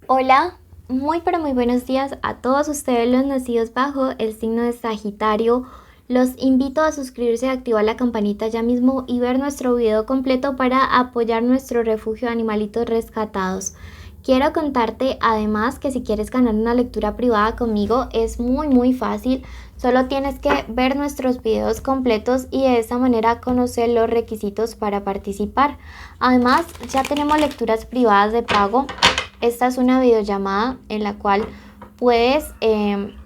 Hola, muy pero muy buenos días a todos ustedes los nacidos bajo el signo de Sagitario. Los invito a suscribirse y activar la campanita ya mismo y ver nuestro video completo para apoyar nuestro refugio de animalitos rescatados. Quiero contarte además que si quieres ganar una lectura privada conmigo es muy fácil. Solo tienes que ver nuestros videos completos y de esa manera conocer los requisitos para participar. Además, ya tenemos lecturas privadas de pago. Esta es una videollamada en la cual puedes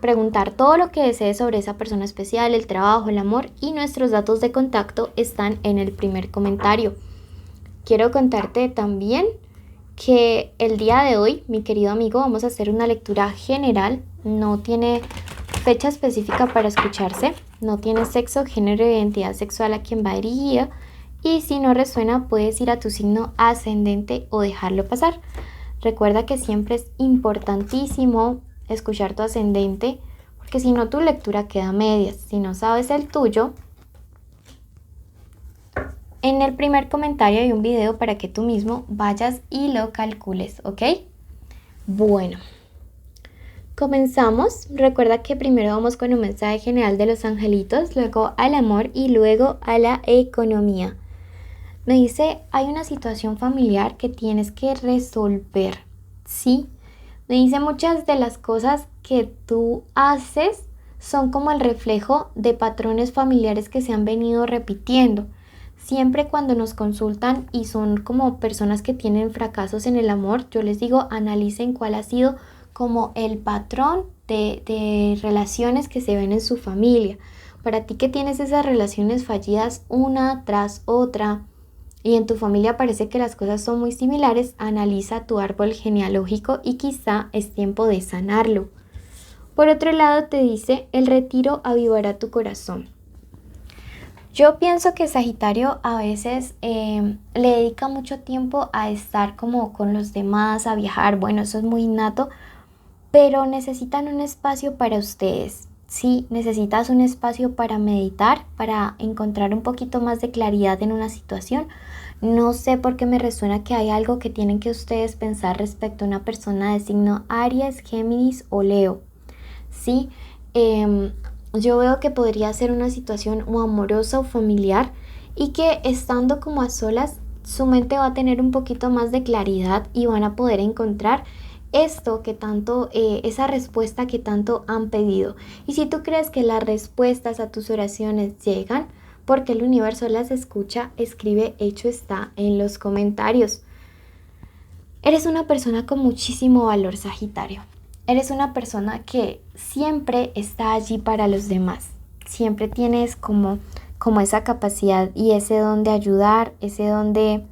preguntar todo lo que desees sobre esa persona especial, el trabajo, el amor, y nuestros datos de contacto están en el primer comentario. Quiero contarte también que el día de hoy, mi querido amigo, vamos a hacer una lectura general. No tiene fecha específica para escucharse, no tiene sexo, género e identidad sexual a quien va dirigida, y si no resuena puedes ir a tu signo ascendente o dejarlo pasar. Recuerda que siempre es importantísimo escuchar tu ascendente, porque si no tu lectura queda a medias. Si no sabes el tuyo, en el primer comentario hay un video para que tú mismo vayas y lo calcules, ¿ok? Bueno, comenzamos. Recuerda que primero vamos con un mensaje general de los angelitos, luego al amor y luego a la economía. Me dice, hay una situación familiar que tienes que resolver, ¿sí? Me dice, muchas de las cosas que tú haces son como el reflejo de patrones familiares que se han venido repitiendo. Siempre cuando nos consultan y son como personas que tienen fracasos en el amor, yo les digo, analicen cuál ha sido como el patrón de relaciones que se ven en su familia. Para ti que tienes esas relaciones fallidas una tras otra, y en tu familia parece que las cosas son muy similares, analiza tu árbol genealógico y quizá es tiempo de sanarlo. Por otro lado te dice, el retiro avivará tu corazón. Yo pienso que Sagitario a veces le dedica mucho tiempo a estar como con los demás, a viajar, bueno, eso es muy innato, pero necesitan un espacio para ustedes. Sí, necesitas un espacio para meditar, para encontrar un poquito más de claridad en una situación. No sé por qué me resuena que hay algo que tienen que ustedes pensar respecto a una persona de signo Aries, Géminis o Leo. Sí, yo veo que podría ser una situación o amorosa o familiar y que estando como a solas, su mente va a tener un poquito más de claridad y van a poder encontrar esto que tanto, esa respuesta que tanto han pedido. Y si tú crees que las respuestas a tus oraciones llegan, porque el universo las escucha, escribe hecho está en los comentarios. Eres una persona con muchísimo valor, Sagitario. Eres una persona que siempre está allí para los demás. Siempre tienes como esa capacidad y ese don de ayudar, ese don de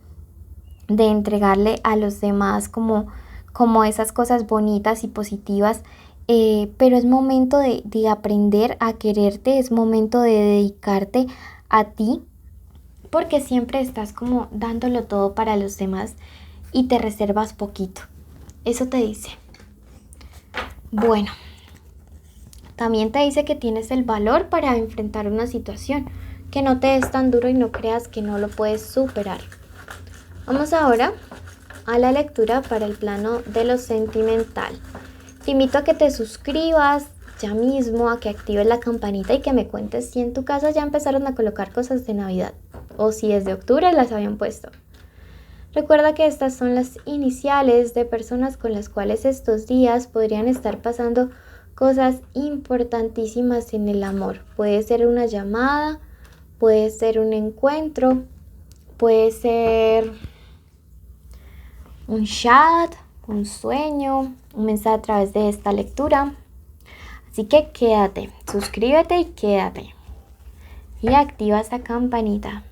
entregarle a los demás como esas cosas bonitas y positivas. Pero es momento de aprender a quererte, es momento de dedicarte a ti, porque siempre estás como dándolo todo para los demás y te reservas poquito. Eso te dice. Bueno, también te dice que tienes el valor para enfrentar una situación, que no te es tan duro y no creas que no lo puedes superar. Vamos ahora a la lectura para el plano de lo sentimental. Te invito a que te suscribas ya mismo, a que actives la campanita y que me cuentes si en tu casa ya empezaron a colocar cosas de Navidad o si desde octubre las habían puesto. Recuerda que estas son las iniciales de personas con las cuales estos días podrían estar pasando cosas importantísimas en el amor. Puede ser una llamada, puede ser un encuentro, puede ser un chat, un sueño, un mensaje a través de esta lectura. Así que quédate, suscríbete y quédate. Y activa esa campanita.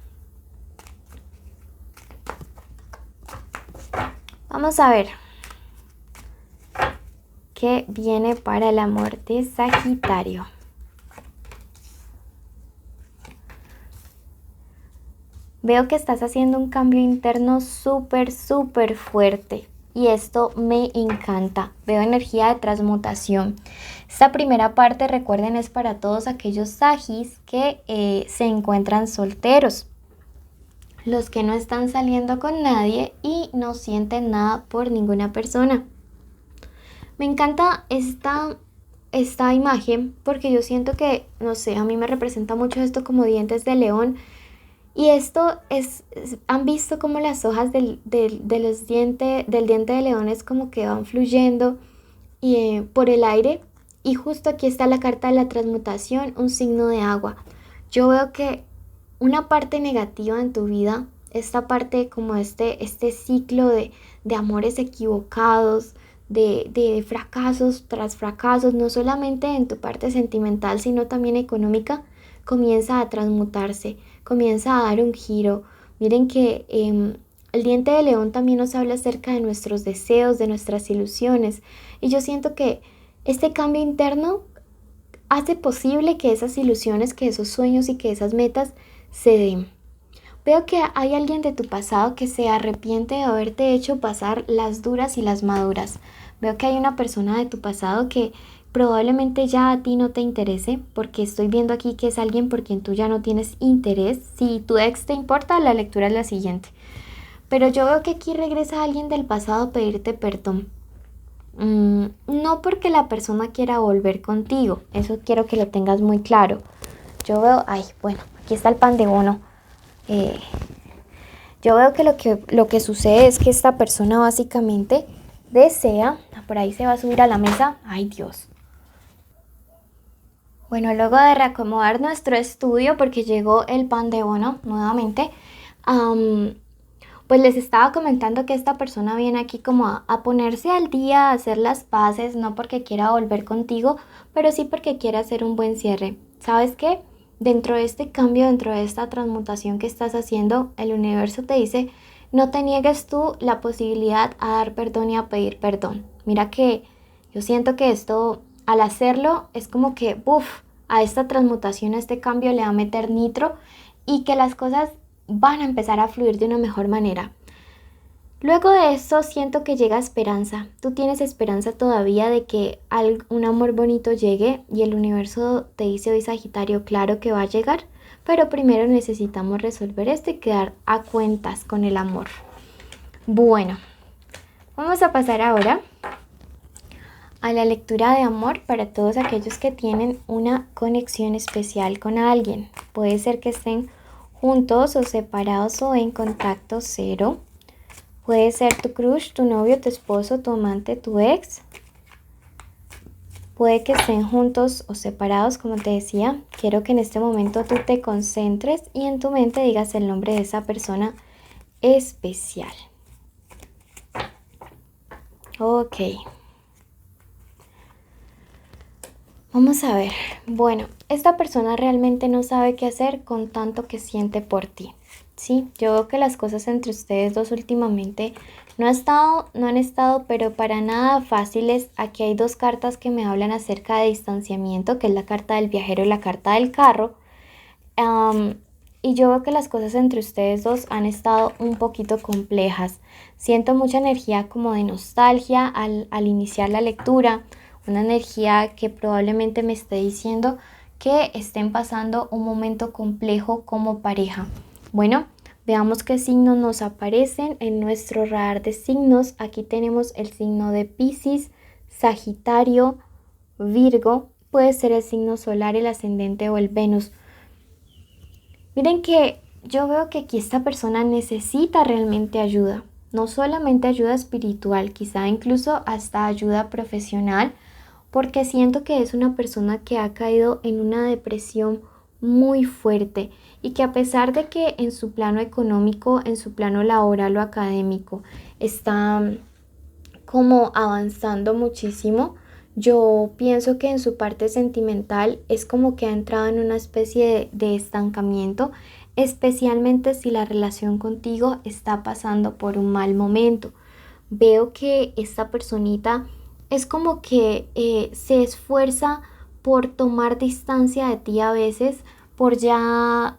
Vamos a ver qué viene para el amor de Sagitario. Veo que estás haciendo un cambio interno súper fuerte y esto me encanta. Veo energía de transmutación. Esta primera parte, recuerden, es para todos aquellos Sagis que se encuentran solteros. Los que no están saliendo con nadie y no sienten nada por ninguna persona. Me encanta esta imagen porque yo siento que, no sé, a mí me representa mucho esto como dientes de león. Y esto han visto como las hojas del diente de león es como que van fluyendo por el aire. Y justo aquí está la carta de la transmutación, un signo de agua. Yo veo que una parte negativa en tu vida, esta parte como este ciclo de amores equivocados, de fracasos tras fracasos, no solamente en tu parte sentimental, sino también económica, comienza a transmutarse, comienza a dar un giro. Miren que el diente de león también nos habla acerca de nuestros deseos, de nuestras ilusiones. Y yo siento que este cambio interno hace posible que esas ilusiones, que esos sueños y que esas metas se den. Veo que hay alguien de tu pasado que se arrepiente de haberte hecho pasar las duras y las maduras. Veo que hay una persona de tu pasado que probablemente ya a ti no te interese, porque estoy viendo aquí que es alguien por quien tú ya no tienes interés. Si tu ex te importa, la lectura es la siguiente. Pero yo veo que aquí regresa alguien del pasado a pedirte perdón. No porque la persona quiera volver contigo, eso quiero que lo tengas muy claro. Yo veo, bueno, aquí está el pan de bono. Yo veo que lo que sucede es que esta persona básicamente desea, por ahí se va a subir a la mesa, ay Dios. Bueno, luego de reacomodar nuestro estudio, porque llegó el pan de bono nuevamente, pues les estaba comentando que esta persona viene aquí como a ponerse al día, a hacer las paces, no porque quiera volver contigo, pero sí porque quiere hacer un buen cierre. ¿Sabes qué? Dentro de este cambio, dentro de esta transmutación que estás haciendo, el universo te dice, no te niegues tú la posibilidad a dar perdón y a pedir perdón. Mira que yo siento que esto, al hacerlo, es como que, a esta transmutación, a este cambio le va a meter nitro y que las cosas van a empezar a fluir de una mejor manera. Luego de eso siento que llega esperanza. Tú tienes esperanza todavía de que un amor bonito llegue y el universo te dice hoy Sagitario, claro que va a llegar, pero primero necesitamos resolver esto y quedar a cuentas con el amor. Bueno, vamos a pasar ahora a la lectura de amor para todos aquellos que tienen una conexión especial con alguien. Puede ser que estén juntos o separados o en contacto cero. Puede ser tu crush, tu novio, tu esposo, tu amante, tu ex. Puede que estén juntos o separados, como te decía. Quiero que en este momento tú te concentres y en tu mente digas el nombre de esa persona especial. Ok. Vamos a ver. Bueno, esta persona realmente no sabe qué hacer con tanto que siente por ti. Sí, yo veo que las cosas entre ustedes dos últimamente no han estado, pero para nada fáciles. Aquí hay dos cartas que me hablan acerca de distanciamiento, que es la carta del viajero y la carta del carro. Y yo veo que las cosas entre ustedes dos han estado un poquito complejas. Siento mucha energía como de nostalgia al iniciar la lectura, una energía que probablemente me esté diciendo que estén pasando un momento complejo como pareja. Bueno, veamos qué signos nos aparecen en nuestro radar de signos. Aquí tenemos el signo de Piscis, Sagitario, Virgo. Puede ser el signo solar, el ascendente o el Venus. Miren que yo veo que aquí esta persona necesita realmente ayuda. No solamente ayuda espiritual, quizá incluso hasta ayuda profesional, porque siento que es una persona que ha caído en una depresión muy fuerte y que a pesar de que en su plano económico, en su plano laboral o académico está como avanzando muchísimo, yo pienso que en su parte sentimental es como que ha entrado en una especie de estancamiento, especialmente si la relación contigo está pasando por un mal momento. Veo que esta personita es como que se esfuerza por tomar distancia de ti a veces, por ya,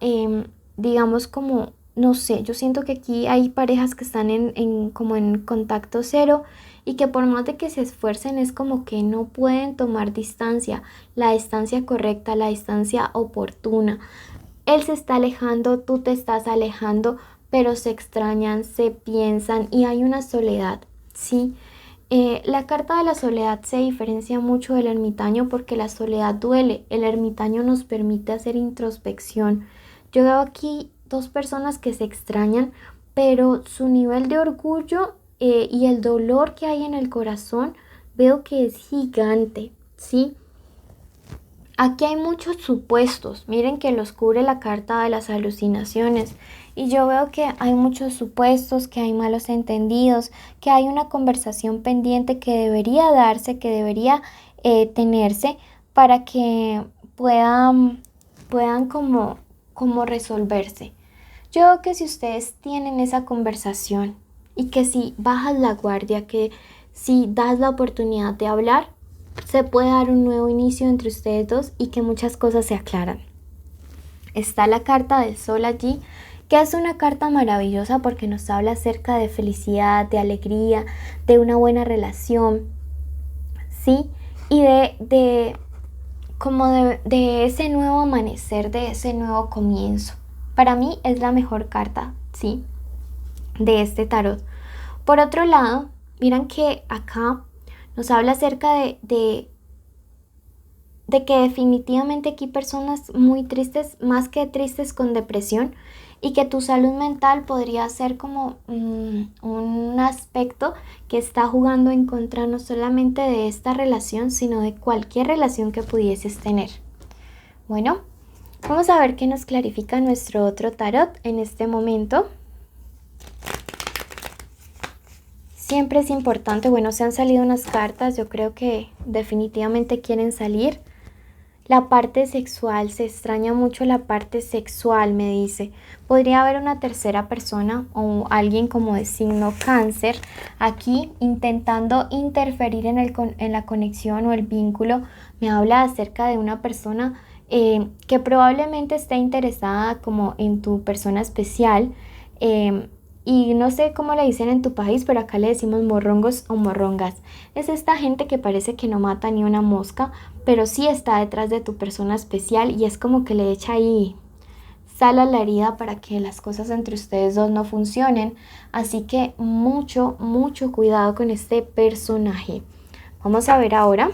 digamos como, no sé, yo siento que aquí hay parejas que están como en contacto cero y que por más de que se esfuercen es como que no pueden tomar distancia, la distancia correcta, la distancia oportuna. Él se está alejando, tú te estás alejando, pero se extrañan, se piensan y hay una soledad, ¿sí? La carta de la soledad se diferencia mucho del ermitaño porque la soledad duele, el ermitaño nos permite hacer introspección. Yo veo aquí dos personas que se extrañan, pero su nivel de orgullo y el dolor que hay en el corazón veo que es gigante, ¿sí? Aquí hay muchos supuestos, miren que los cubre la carta de las alucinaciones y yo veo que hay muchos supuestos, que hay malos entendidos, que hay una conversación pendiente que debería darse, que debería tenerse para que puedan como resolverse. Yo veo que si ustedes tienen esa conversación y que si bajas la guardia, que si das la oportunidad de hablar, se puede dar un nuevo inicio entre ustedes dos y que muchas cosas se aclaran. Está la carta del sol allí, que es una carta maravillosa porque nos habla acerca de felicidad, de alegría, de una buena relación, ¿sí? Y de ese nuevo amanecer, de ese nuevo comienzo. Para mí es la mejor carta, ¿sí? De este tarot. Por otro lado, miren que acá nos habla acerca de que definitivamente aquí hay personas muy tristes, más que tristes con depresión, y que tu salud mental podría ser como un aspecto que está jugando en contra no solamente de esta relación, sino de cualquier relación que pudieses tener. Bueno, vamos a ver qué nos clarifica nuestro otro tarot en este momento. Siempre es importante, bueno, se han salido unas cartas, yo creo que definitivamente quieren salir. La parte sexual, se extraña mucho la parte sexual, me dice. Podría haber una tercera persona o alguien como de signo cáncer aquí intentando interferir en la conexión o el vínculo. Me habla acerca de una persona que probablemente esté interesada como en tu persona especial. Y no sé cómo le dicen en tu país, pero acá le decimos morrongos o morrongas. Es esta gente que parece que no mata ni una mosca, pero sí está detrás de tu persona especial y es como que le echa ahí sal a la herida para que las cosas entre ustedes dos no funcionen. Así que mucho, mucho cuidado con este personaje. Vamos a ver ahora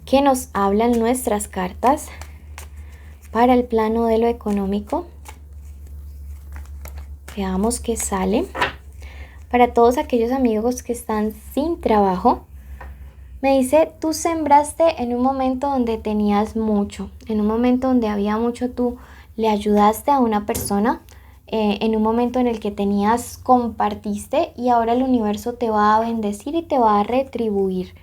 qué nos hablan nuestras cartas para el plano de lo económico. Veamos qué sale. Para todos aquellos amigos que están sin trabajo, me dice, tú sembraste en un momento donde tenías mucho, en un momento donde había mucho, tú le ayudaste a una persona, en un momento en el que tenías, compartiste y ahora el universo te va a bendecir y te va a retribuir.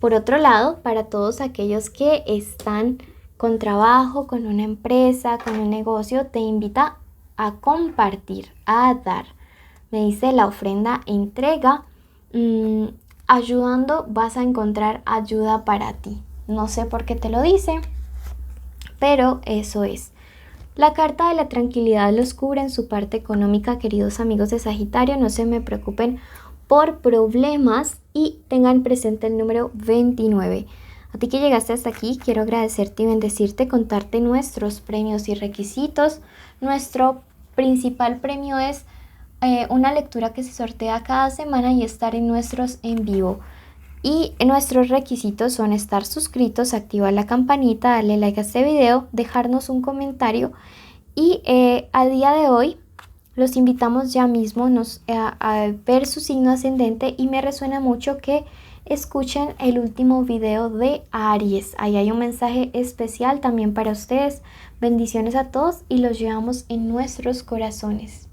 Por otro lado, para todos aquellos que están con trabajo, con una empresa, con un negocio, te invita a compartir, a dar. Me dice la ofrenda entrega, ayudando vas a encontrar ayuda para ti. No sé por qué te lo dice, pero eso es. La carta de la tranquilidad los cubre en su parte económica, queridos amigos de Sagitario. No se me preocupen por problemas y tengan presente el número 29. A ti que llegaste hasta aquí, quiero agradecerte y bendecirte, contarte nuestros premios y requisitos. Nuestro principal premio es una lectura que se sortea cada semana y estar en nuestros en vivo. Y nuestros requisitos son estar suscritos, activar la campanita, darle like a este video, dejarnos un comentario y a día de hoy los invitamos ya mismo a ver su signo ascendente y me resuena mucho que escuchen el último video de Aries. Ahí hay un mensaje especial también para ustedes. Bendiciones a todos y los llevamos en nuestros corazones.